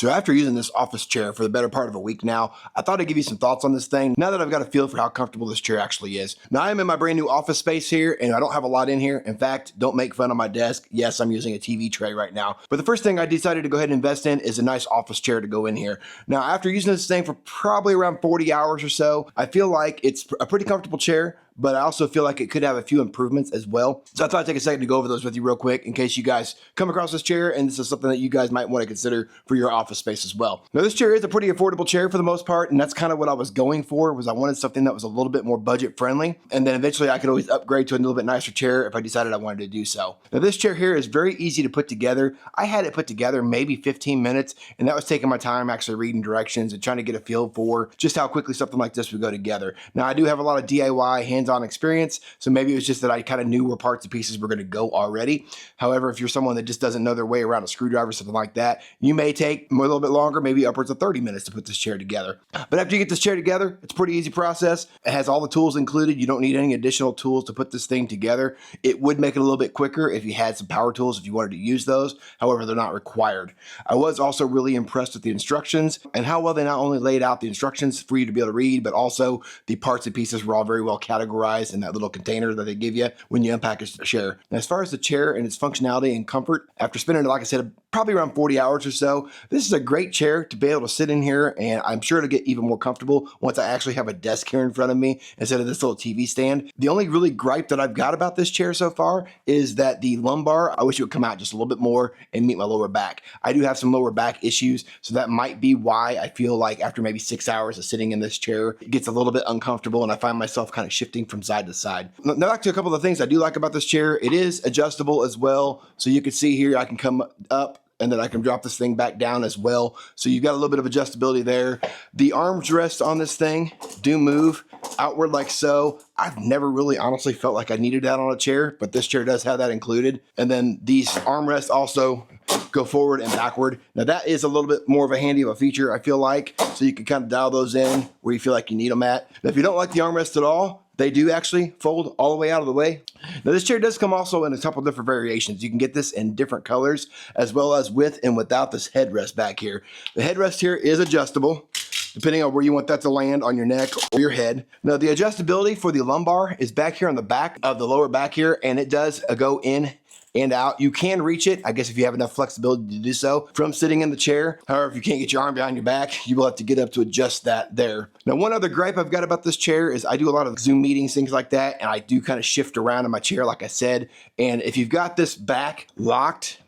So after using this office chair for the better part of a week now, I thought I'd give you some thoughts on this thing now that I've got a feel for how comfortable this chair actually is. Now I'm in my brand new office space here and I don't have a lot in here. In fact, don't make fun of my desk. Yes, I'm using a TV tray right now. But the first thing I decided to go ahead and invest in is a nice office chair to go in here. Now after using this thing for probably around 40 hours or so, I feel like it's a pretty comfortable chair, but I also feel like it could have a few improvements as well. So I thought I'd take a second to go over those with you real quick in case you guys come across this chair and this is something that you guys might want to consider for your office space as well. Now this chair is a pretty affordable chair for the most part, and that's kind of what I was going for, was I wanted something that was a little bit more budget friendly, and then eventually I could always upgrade to a little bit nicer chair if I decided I wanted to do so. Now this chair here is very easy to put together. I had it put together maybe 15 minutes, and that was taking my time actually reading directions and trying to get a feel for just how quickly something like this would go together. Now I do have a lot of DIY hands-on experience, so maybe it was just that I kind of knew where parts and pieces were going to go already. However, if you're someone that just doesn't know their way around a screwdriver or something like that, you may take a little bit longer, maybe upwards of 30 minutes to put this chair together. But after you get this chair together, it's a pretty easy process. It has all the tools included. You don't need any additional tools to put this thing together. It would make it a little bit quicker if you had some power tools if you wanted to use those. However, they're not required. I was also really impressed with the instructions and how well they not only laid out the instructions for you to be able to read, but also the parts and pieces were all very well categorized in that little container that they give you when you unpackage the chair. Now, as far as the chair and its functionality and comfort, after spending, like I said, probably around 40 hours or so, this is a great chair to be able to sit in here, and I'm sure it'll get even more comfortable once I actually have a desk here in front of me instead of this little TV stand. The only really gripe that I've got about this chair so far is that the lumbar, I wish it would come out just a little bit more and meet my lower back. I do have some lower back issues, so that might be why I feel like after maybe 6 hours of sitting in this chair, it gets a little bit uncomfortable and I find myself kind of shifting from side to side. Now back to a couple of things I do like about this chair. It is adjustable as well. So you can see here, I can come up and then I can drop this thing back down as well. So you've got a little bit of adjustability there. The armrests on this thing do move outward like so. I've never really honestly felt like I needed that on a chair, but this chair does have that included. And then these armrests also go forward and backward. Now that is a little bit more of a handy of a feature, I feel like. So you can kind of dial those in where you feel like you need them at. Now if you don't like the armrest at all, they do actually fold all the way out of the way. Now this chair does come also in a couple different variations. You can get this in different colors as well as with and without this headrest back here. The headrest here is adjustable depending on where you want that to land on your neck or your head. Now the adjustability for the lumbar is back here on the back of the lower back here, and it does go in and out. You can reach it, I guess, if you have enough flexibility to do so from sitting in the chair. However, if you can't get your arm behind your back, you will have to get up to adjust that there. Now, one other gripe I've got about this chair is I do a lot of Zoom meetings, things like that, and I do kind of shift around in my chair, like I said. And if you've got this back locked,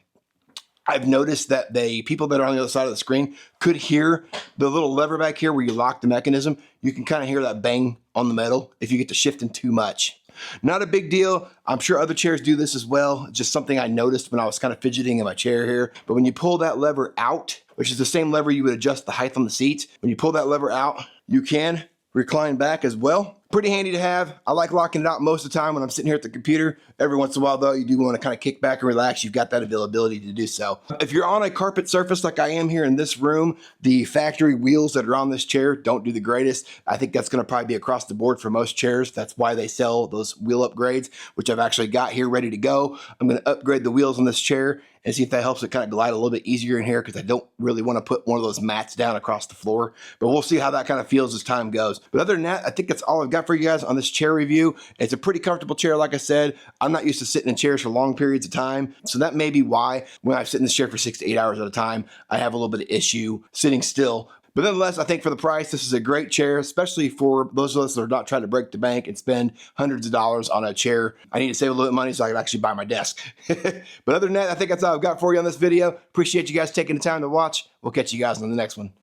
I've noticed that the people that are on the other side of the screen could hear the little lever back here where you lock the mechanism. You can kind of hear that bang on the metal if you get to shifting too much. Not a big deal. I'm sure other chairs do this as well. Just something I noticed when I was kind of fidgeting in my chair here. But when you pull that lever out, which is the same lever you would adjust the height on the seats, when you pull that lever out, you can recline back as well. Pretty handy to have. I like locking it out most of the time when I'm sitting here at the computer. Every once in a while though, you do want to kind of kick back and relax. You've got that availability to do so. If you're on a carpet surface like I am here in this room, the factory wheels that are on this chair don't do the greatest. I think that's going to probably be across the board for most chairs. That's why they sell those wheel upgrades, which I've actually got here ready to go. I'm going to upgrade the wheels on this chair and see if that helps it kind of glide a little bit easier in here, because I don't really want to put one of those mats down across the floor. But we'll see how that kind of feels as time goes. But other than that, I think that's all I've got for you guys on this chair review. It's a pretty comfortable chair, like I said. I'm not used to sitting in chairs for long periods of time, so that may be why when I sit in this chair for 6 to 8 hours at a time, I have a little bit of issue sitting still. But nonetheless, I think for the price, this is a great chair, especially for those of us that are not trying to break the bank and spend hundreds of dollars on a chair. I need to save a little bit of money so I can actually buy my desk. But other than that, I think that's all I've got for you on this video. Appreciate you guys taking the time to watch. We'll catch you guys on the next one.